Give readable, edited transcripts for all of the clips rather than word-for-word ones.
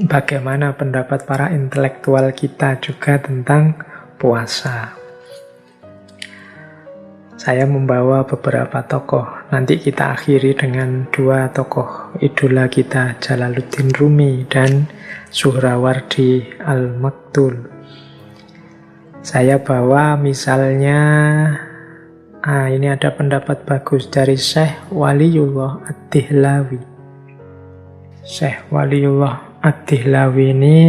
bagaimana pendapat para intelektual kita juga tentang puasa. Saya membawa beberapa tokoh. Nanti kita akhiri dengan dua tokoh idola kita, Jalaluddin Rumi dan Suhrawardi Al-Maktul. Saya bawa misalnya, ini ada pendapat bagus dari Syekh Waliyullah Ad-Dihlawi. Syekh Waliyullah Ad-Dihlawi ini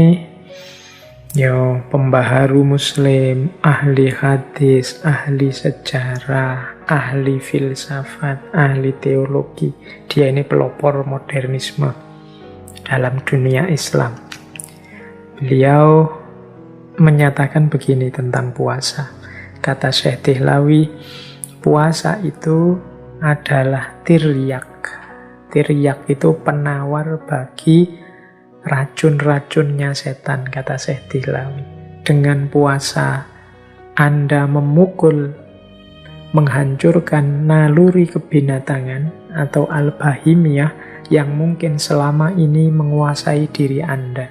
pembaharu Muslim, ahli hadis, ahli sejarah, ahli filsafat, ahli teologi. Dia ini pelopor modernisme dalam dunia Islam. Beliau menyatakan begini tentang puasa. Kata Syekh Dihlawi, puasa itu adalah tiryak. Tiryak itu penawar bagi racun-racunnya setan, kata Syekh Dihlawi. Dengan puasa Anda memukul, menghancurkan naluri kebinatangan atau al-bahimiyah yang mungkin selama ini menguasai diri Anda.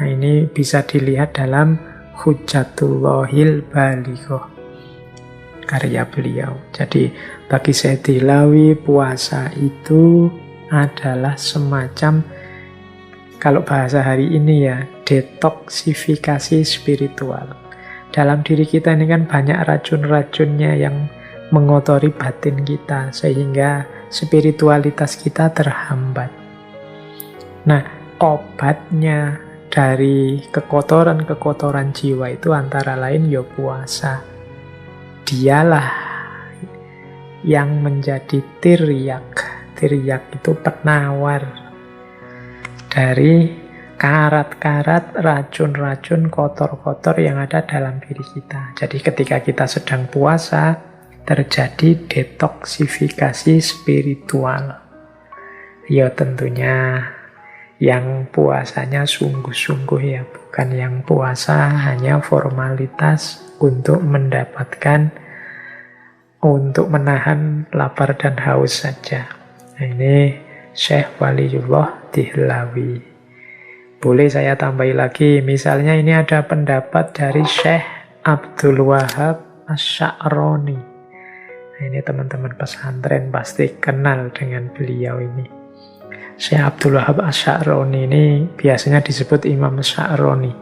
Nah, ini bisa dilihat dalam Hujjatullahil Balighah, karya beliau. Jadi bagi Syekh Dihlawi, puasa itu adalah semacam, kalau bahasa hari ini ya, detoksifikasi spiritual. Dalam diri kita ini kan banyak racun-racunnya yang mengotori batin kita, sehingga spiritualitas kita terhambat. Nah, obatnya dari kekotoran-kekotoran jiwa itu antara lain ya puasa. Dialah yang menjadi tiryak. Tiryak itu penawar dari karat-karat racun-racun kotor-kotor yang ada dalam diri kita. Jadi ketika kita sedang puasa, terjadi detoksifikasi spiritual. Ya tentunya yang puasanya sungguh-sungguh ya, bukan yang puasa hanya formalitas untuk mendapatkan, untuk menahan lapar dan haus saja. Nah, ini Syekh Waliyullah Dihlawi. Boleh saya tambahi lagi, misalnya ini ada pendapat dari Syekh Abdul Wahab Asy-Sya'rani. Nah, ini teman-teman pesantren pasti kenal dengan beliau ini. Syekh Abdul Wahab Asy-Sya'rani ini biasanya disebut Imam Sya'rani.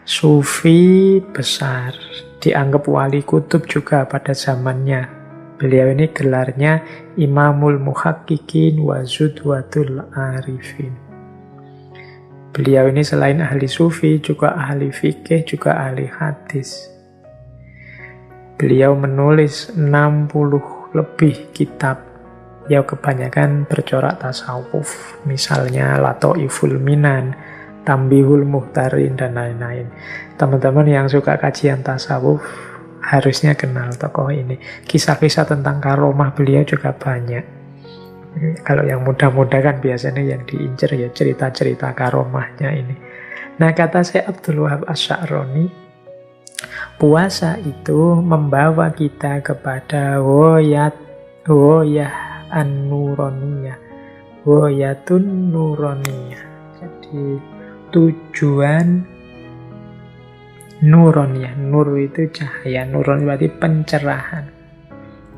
Sufi besar, dianggap wali kutub juga pada zamannya. Beliau ini gelarnya Imamul Muhaqqiqin wa Zudwatul Arifin. Beliau ini selain ahli sufi, juga ahli fikih, juga ahli hadis. Beliau menulis 60 lebih kitab. Ya kebanyakan bercorak tasawuf. Misalnya Lataiful Minan, Tambihul Muhtarin, dan lain-lain. Teman-teman yang suka kajian tasawuf harusnya kenal tokoh ini. Kisah-kisah tentang karomah beliau juga banyak. Kalau yang muda-muda kan biasanya yang diincer ya cerita-cerita karomahnya ini. Nah, kata Syekh Abdul Wahab Asy-Sya'rani, puasa itu membawa kita kepada woyah an-nuroniyah, woyatun nuroniyah. Jadi tujuan nuron ya, nur itu cahaya, nuron berarti pencerahan.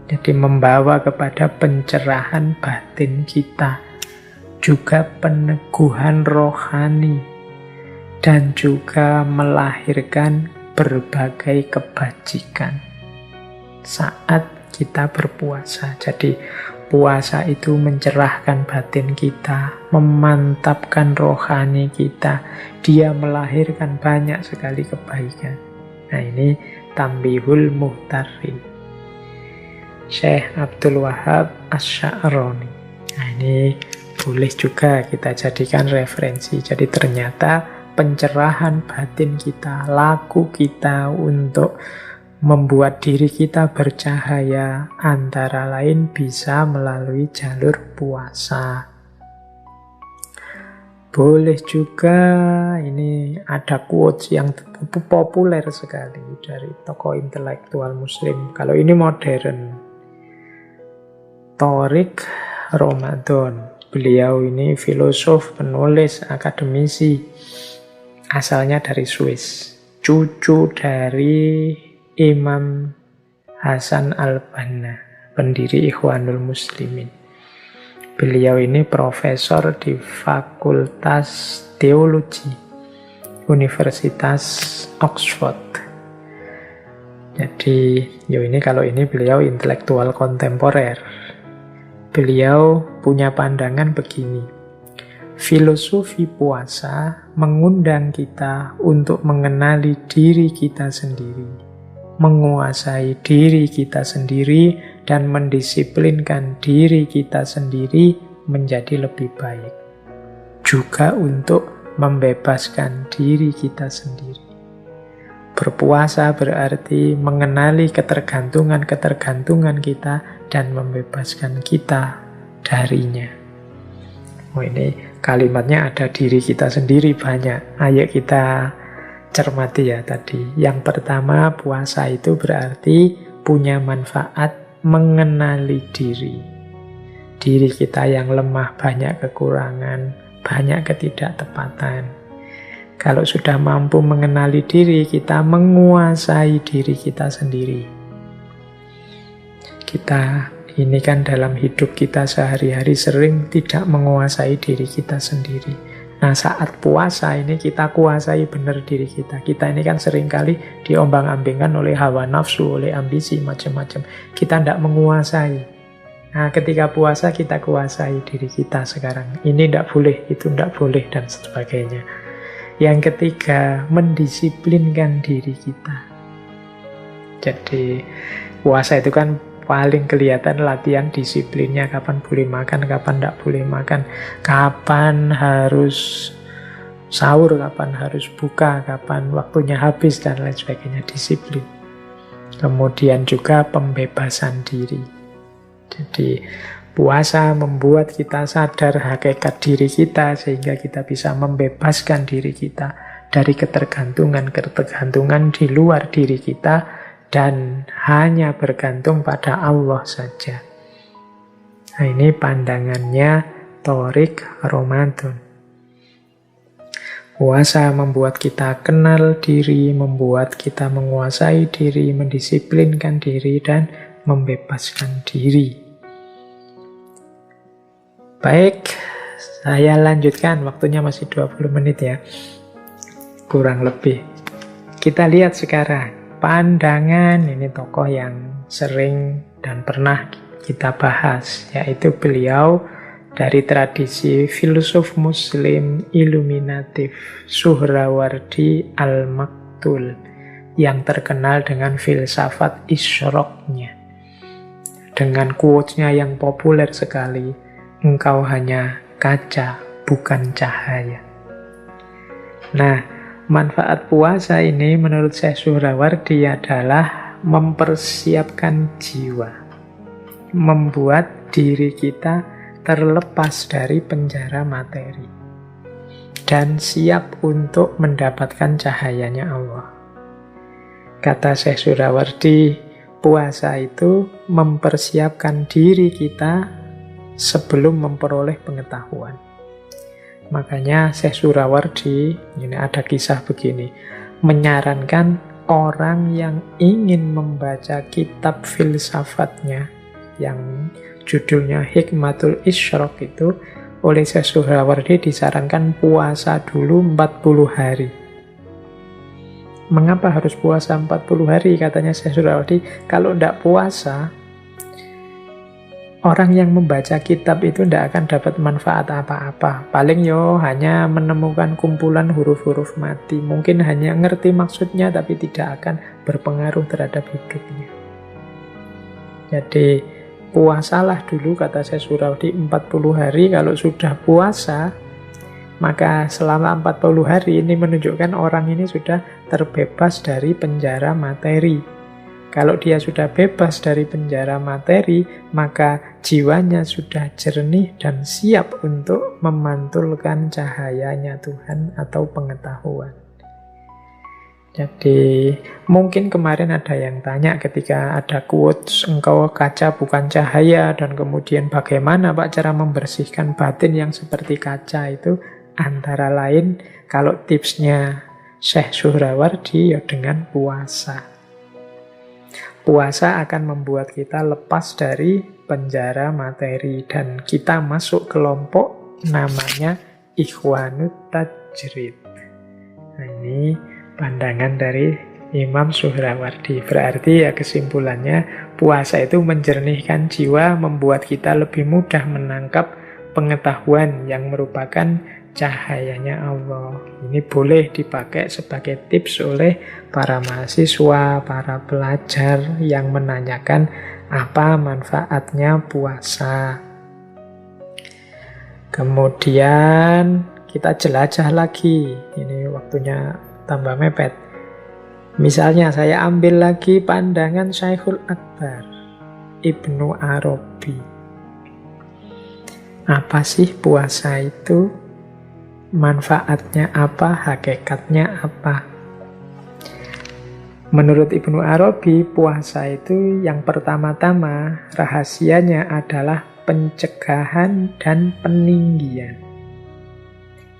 Jadi membawa kepada pencerahan batin kita, juga peneguhan rohani, dan juga melahirkan berbagai kebajikan saat kita berpuasa. Jadi puasa itu mencerahkan batin kita, memantapkan rohani kita. Dia melahirkan banyak sekali kebaikan. Nah, ini Tambihul Muhtarin, Syekh Abdul Wahab Asy-Sya'rani. Nah, ini boleh juga kita jadikan referensi. Jadi ternyata pencerahan batin kita, laku kita untuk membuat diri kita bercahaya antara lain bisa melalui jalur puasa. Boleh juga, ini ada quotes yang populer sekali dari tokoh intelektual muslim. Kalau ini modern. Thorik Ramadan. Beliau ini filosof, penulis, akademisi, asalnya dari Swiss. Cucu dari Imam Hasan al-Banna, pendiri Ikhwanul Muslimin. Beliau ini profesor di Fakultas Teologi Universitas Oxford. Jadi, kalau ini beliau intelektual kontemporer. Beliau punya pandangan begini. Filosofi puasa mengundang kita untuk mengenali diri kita sendiri, menguasai diri kita sendiri, dan mendisiplinkan diri kita sendiri menjadi lebih baik. Juga untuk membebaskan diri kita sendiri. Berpuasa berarti mengenali ketergantungan-ketergantungan kita dan membebaskan kita darinya. Ini kalimatnya ada diri kita sendiri banyak. Ayo kita cermati ya tadi. Yang pertama, puasa itu berarti punya manfaat mengenali diri. Diri kita yang lemah, banyak kekurangan, banyak ketidaktepatan. Kalau sudah mampu mengenali diri, kita menguasai diri kita sendiri. Kita ini kan dalam hidup kita sehari-hari sering tidak menguasai diri kita sendiri. Nah, saat puasa ini kita kuasai benar diri kita. Kita ini kan seringkali diombang-ambingkan oleh hawa nafsu, oleh ambisi, macam-macam. Kita tidak menguasai. Nah, ketika puasa kita kuasai diri kita sekarang. Ini tidak boleh, itu tidak boleh, dan sebagainya. Yang ketiga, mendisiplinkan diri kita. Jadi, puasa itu kan paling kelihatan latihan disiplinnya. Kapan boleh makan, kapan tidak boleh makan. Kapan harus sahur, kapan harus buka, kapan waktunya habis, dan lain sebagainya. Disiplin. Kemudian juga pembebasan diri. Jadi, puasa membuat kita sadar hakikat diri kita sehingga kita bisa membebaskan diri kita dari ketergantungan-ketergantungan di luar diri kita dan hanya bergantung pada Allah saja. Nah, ini pandangannya Thoriq Ramadan. Puasa membuat kita kenal diri, membuat kita menguasai diri, mendisiplinkan diri, dan membebaskan diri. Baik, saya lanjutkan. Waktunya masih 20 menit ya. Kurang lebih. Kita lihat sekarang. Pandangan, ini tokoh yang sering dan pernah kita bahas. Yaitu beliau dari tradisi filosof muslim iluminatif Suhrawardi al-Maktul. Yang terkenal dengan filsafat isyroknya. Dengan quotes-nya yang populer sekali. Engkau hanya kaca, bukan cahaya. Nah, manfaat puasa ini menurut Syekh Suhrawardi adalah mempersiapkan jiwa. Membuat diri kita terlepas dari penjara materi. Dan siap untuk mendapatkan cahayanya Allah. Kata Syekh Suhrawardi, puasa itu mempersiapkan diri kita sebelum memperoleh pengetahuan. Makanya Syekh Suhrawardi, ini ada kisah begini, menyarankan orang yang ingin membaca kitab filsafatnya yang judulnya Hikmatul Isyrok itu, oleh Syekh Suhrawardi disarankan puasa dulu 40 hari. Mengapa harus puasa 40 hari? Katanya Syekh Suhrawardi, kalau tidak puasa, orang yang membaca kitab itu tidak akan dapat manfaat apa-apa. Paling hanya menemukan kumpulan huruf-huruf mati. Mungkin hanya ngerti maksudnya, tapi tidak akan berpengaruh terhadap hidupnya. Jadi, puasalah dulu, kata Syekh Suhrawardi, 40 hari. Kalau sudah puasa, maka selama 40 hari ini menunjukkan orang ini sudah terbebas dari penjara materi. Kalau dia sudah bebas dari penjara materi, maka jiwanya sudah jernih dan siap untuk memantulkan cahayanya Tuhan atau pengetahuan. Jadi mungkin kemarin ada yang tanya ketika ada quotes, engkau kaca bukan cahaya, dan kemudian bagaimana Pak cara membersihkan batin yang seperti kaca itu, antara lain kalau tipsnya Syekh Suhrawardi ya dengan puasa. Puasa akan membuat kita lepas dari penjara materi dan kita masuk kelompok namanya Ikhwanut Tajrid. Nah, ini pandangan dari Imam Suhrawardi. Berarti ya kesimpulannya puasa itu menjernihkan jiwa, membuat kita lebih mudah menangkap pengetahuan yang merupakan cahayanya Allah. Ini boleh dipakai sebagai tips oleh para mahasiswa, para pelajar yang menanyakan apa manfaatnya puasa. Kemudian kita jelajah lagi. Ini waktunya tambah mepet. Misalnya saya ambil lagi pandangan Syekhul Akbar, Ibnu Arabi. Apa sih puasa itu? Manfaatnya apa? Hakikatnya apa? Menurut Ibnu Arabi, puasa itu yang pertama-tama rahasianya adalah pencegahan dan peninggian.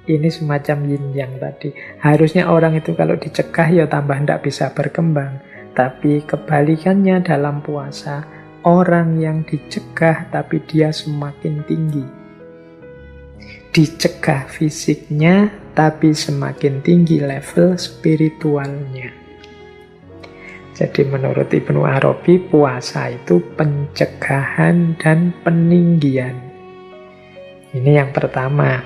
Ini semacam yin yang tadi. Harusnya orang itu kalau dicegah ya tambah tidak bisa berkembang. Tapi kebalikannya dalam puasa, orang yang dicegah tapi dia semakin tinggi. Dicegah fisiknya tapi semakin tinggi level spiritualnya. Jadi menurut Ibnu Arabi, puasa itu pencegahan dan peninggian. Ini yang pertama.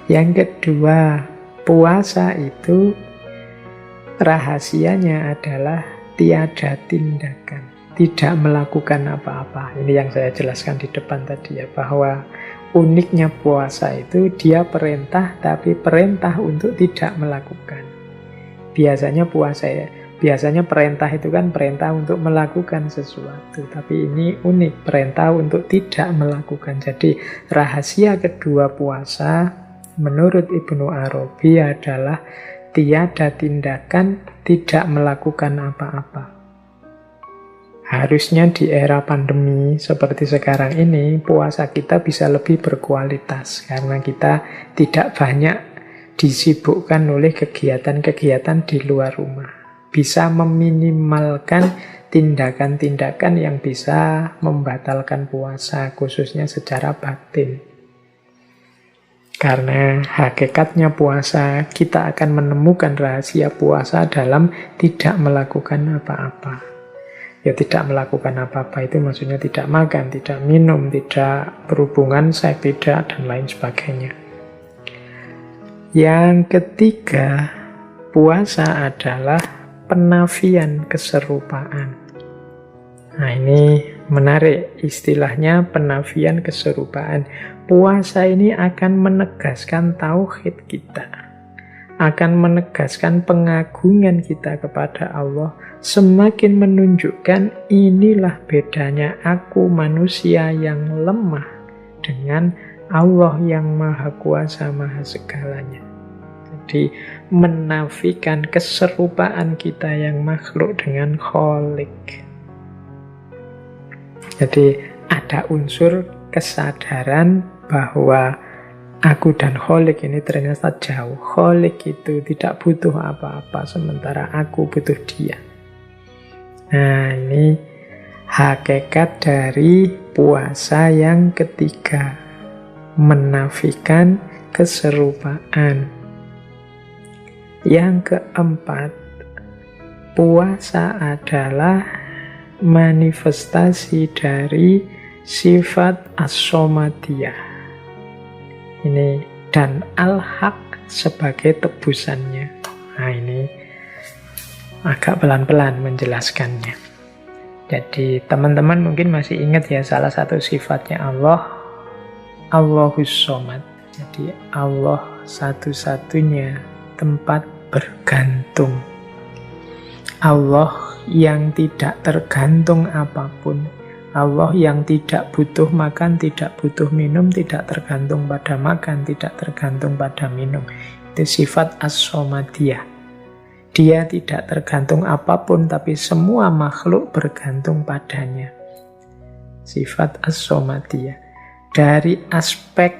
Yang kedua, puasa itu rahasianya adalah tiada tindakan, tidak melakukan apa-apa. Ini yang saya jelaskan di depan tadi ya, bahwa uniknya puasa itu dia perintah, tapi perintah untuk tidak melakukan. Biasanya perintah itu kan perintah untuk melakukan sesuatu, tapi ini unik, perintah untuk tidak melakukan. Jadi rahasia kedua puasa menurut Ibnu Arabi adalah tiada tindakan, tidak melakukan apa-apa. Harusnya di era pandemi seperti sekarang ini, puasa kita bisa lebih berkualitas karena kita tidak banyak disibukkan oleh kegiatan-kegiatan di luar rumah. Bisa meminimalkan tindakan-tindakan yang bisa membatalkan puasa, khususnya secara batin. Karena hakikatnya puasa, kita akan menemukan rahasia puasa dalam tidak melakukan apa-apa. Ya tidak melakukan apa-apa itu maksudnya tidak makan, tidak minum, tidak berhubungan seks, tidak, dan lain sebagainya. Yang ketiga, puasa adalah penafian keserupaan. Nah ini menarik, istilahnya penafian keserupaan. Puasa ini akan menegaskan tauhid kita, akan menegaskan pengagungan kita kepada Allah, semakin menunjukkan inilah bedanya aku manusia yang lemah dengan Allah yang maha kuasa, maha segalanya. Jadi menafikan keserupaan kita yang makhluk dengan Khalik. Jadi ada unsur kesadaran bahwa aku dan Khalik ini ternyata jauh. Khalik itu tidak butuh apa-apa, sementara aku butuh dia. Nah ini hakikat dari puasa yang ketiga, menafikan keserupaan. Yang keempat, puasa adalah manifestasi dari sifat as-somadiyah. Ini dan al-haq sebagai tebusannya. Nah ini agak pelan-pelan menjelaskannya. Jadi teman-teman mungkin masih ingat ya salah satu sifatnya Allah, Allahus Somad. Jadi Allah satu-satunya tempat bergantung. Allah yang tidak tergantung apapun. Allah yang tidak butuh makan, tidak butuh minum, tidak tergantung pada makan, tidak tergantung pada minum. Itu sifat as-somadiyah. Dia tidak tergantung apapun, tapi semua makhluk bergantung padanya. Sifat as-somadiyah. Dari aspek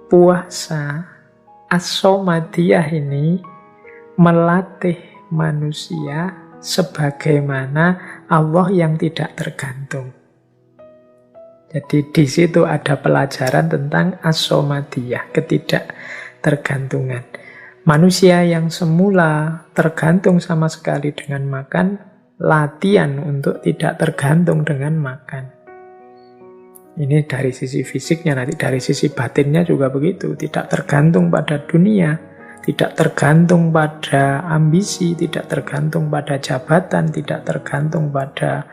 puasa, as-somadiyah ini melatih manusia sebagaimana Allah yang tidak tergantung. Jadi di situ ada pelajaran tentang as-somadiyah, ketidaktergantungan. Manusia yang semula tergantung sama sekali dengan makan, latihan untuk tidak tergantung dengan makan. Ini dari sisi fisiknya, nanti dari sisi batinnya juga begitu. Tidak tergantung pada dunia, tidak tergantung pada ambisi, tidak tergantung pada jabatan, tidak tergantung pada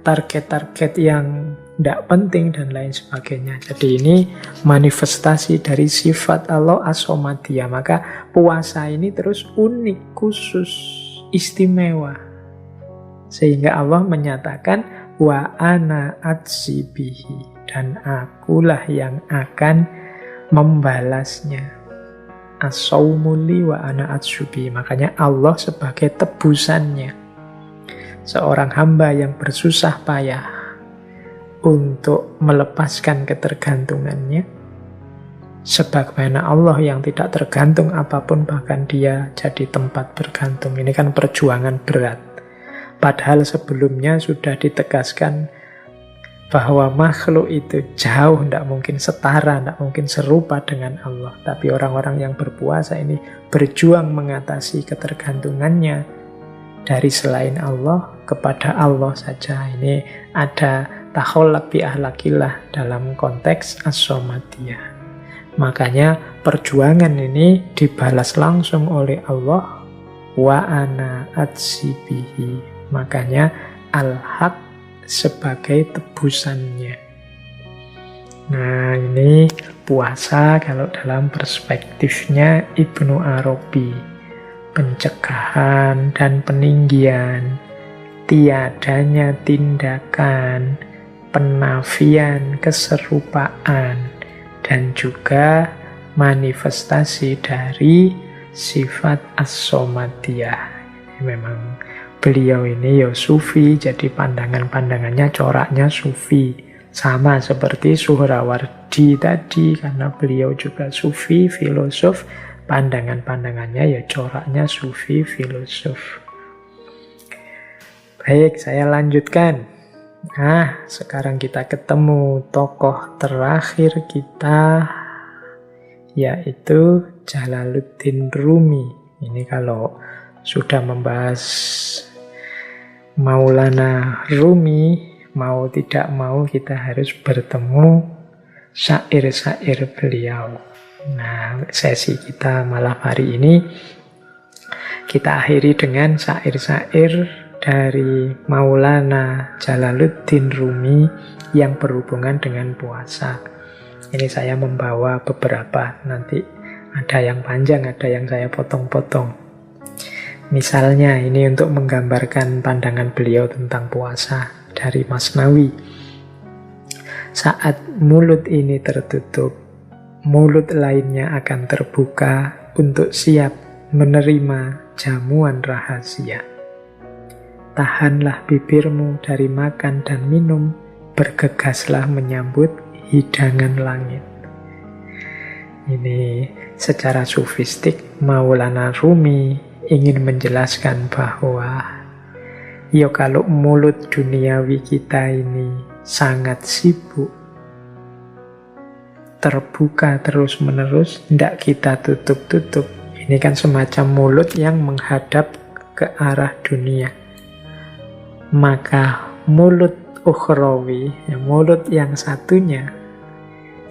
target-target yang tidak penting dan lain sebagainya. Jadi ini manifestasi dari sifat Allah as-somadiyah. Maka puasa ini terus unik, khusus, istimewa. Sehingga Allah menyatakan wa ana atsibihi, dan akulah yang akan membalasnya. As-saumuli wa ana atsubi. Makanya Allah sebagai tebusannya. Seorang hamba yang bersusah payah untuk melepaskan ketergantungannya, sebagaimana Allah yang tidak tergantung apapun, bahkan dia jadi tempat bergantung. Ini kan perjuangan berat. Padahal sebelumnya sudah ditegaskan bahwa makhluk itu jauh, tidak mungkin setara, tidak mungkin serupa dengan Allah. Tapi orang-orang yang berpuasa ini berjuang mengatasi ketergantungannya dari selain Allah kepada Allah saja. Ini ada takhallaq bi ahlakillah dalam konteks as-somadiyah. Makanya perjuangan ini dibalas langsung oleh Allah, wa ana atsibihi. Makanya al-haq sebagai tebusannya. Nah, ini puasa kalau dalam perspektifnya Ibnu Arabi. Pencegahan dan peninggian, tiadanya tindakan, penafian keserupaan, dan juga manifestasi dari sifat as-somadiyah. Memang beliau ini ya sufi, jadi pandangan-pandangannya coraknya sufi. Sama seperti Suhrawardi tadi, karena beliau juga sufi, filosof, pandangan-pandangannya ya coraknya sufi, filosof. Baik, saya lanjutkan. Nah, sekarang kita ketemu tokoh terakhir kita, yaitu Jalaluddin Rumi. Ini kalau sudah membahas Maulana Rumi, mau tidak mau kita harus bertemu syair-syair beliau. Nah, sesi kita malam hari ini kita akhiri dengan syair-syair dari Maulana Jalaluddin Rumi yang berhubungan dengan puasa. Ini saya membawa beberapa, nanti ada yang panjang, ada yang saya potong-potong. Misalnya ini untuk menggambarkan pandangan beliau tentang puasa dari Masnawi. Saat mulut ini tertutup, mulut lainnya akan terbuka untuk siap menerima jamuan rahasia. Tahanlah bibirmu dari makan dan minum, bergegaslah menyambut hidangan langit. Ini secara sufistik Maulana Rumi ingin menjelaskan bahwa ya kalau mulut duniawi kita ini sangat sibuk, terbuka terus-menerus, tidak kita tutup-tutup. Ini kan semacam mulut yang menghadap ke arah dunia. Maka mulut ukhrawi, mulut yang satunya,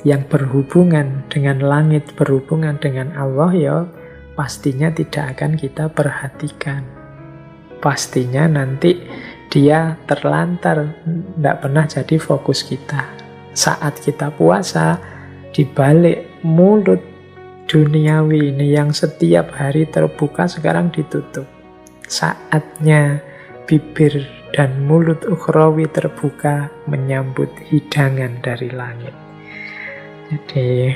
yang berhubungan dengan langit, berhubungan dengan Allah, ya pastinya tidak akan kita perhatikan. Pastinya nanti dia terlantar, tidak pernah jadi fokus kita. Saat kita puasa, di balik mulut duniawi ini yang setiap hari terbuka sekarang ditutup. Saatnya bibir dan mulut ukhrawi terbuka menyambut hidangan dari langit. Jadi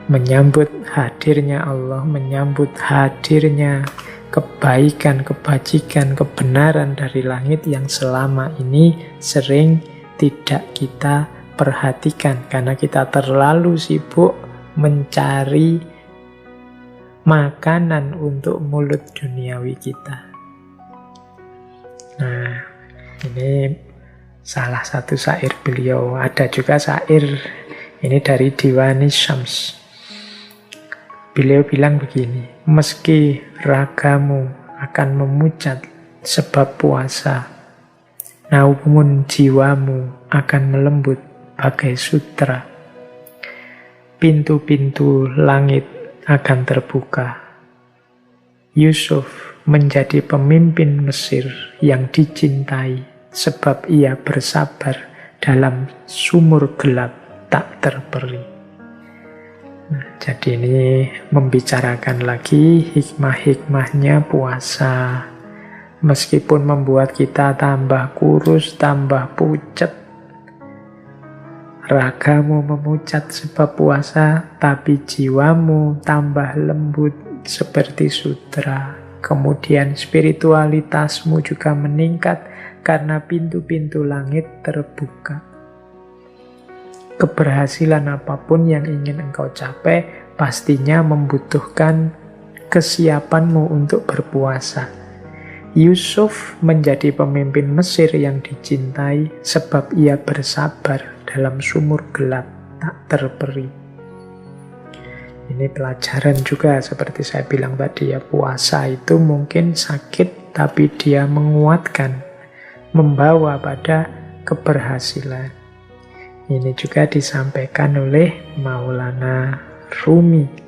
menyambut hadirnya Allah, menyambut hadirnya kebaikan, kebajikan, kebenaran dari langit yang selama ini sering tidak kita perhatikan karena kita terlalu sibuk mencari makanan untuk mulut duniawi kita. Nah, ini salah satu syair beliau. Ada juga syair ini dari Diwani Syams. Beliau bilang begini, meski ragamu akan memucat sebab puasa, namun jiwamu akan melembut bagai sutra. Pintu-pintu langit akan terbuka. Yusuf menjadi pemimpin Mesir yang dicintai sebab ia bersabar dalam sumur gelap tak terperi. Nah, jadi ini membicarakan lagi hikmah-hikmahnya puasa. Meskipun membuat kita tambah kurus, tambah pucat, ragamu memucat sebab puasa, tapi jiwamu tambah lembut seperti sutra. Kemudian spiritualitasmu juga meningkat karena pintu-pintu langit terbuka. Keberhasilan apapun yang ingin engkau capai pastinya membutuhkan kesiapanmu untuk berpuasa. Yusuf menjadi pemimpin Mesir yang dicintai sebab ia bersabar dalam sumur gelap tak terperi. Ini pelajaran juga seperti saya bilang tadi ya, puasa itu mungkin sakit tapi dia menguatkan, membawa pada keberhasilan. Ini juga disampaikan oleh Maulana Rumi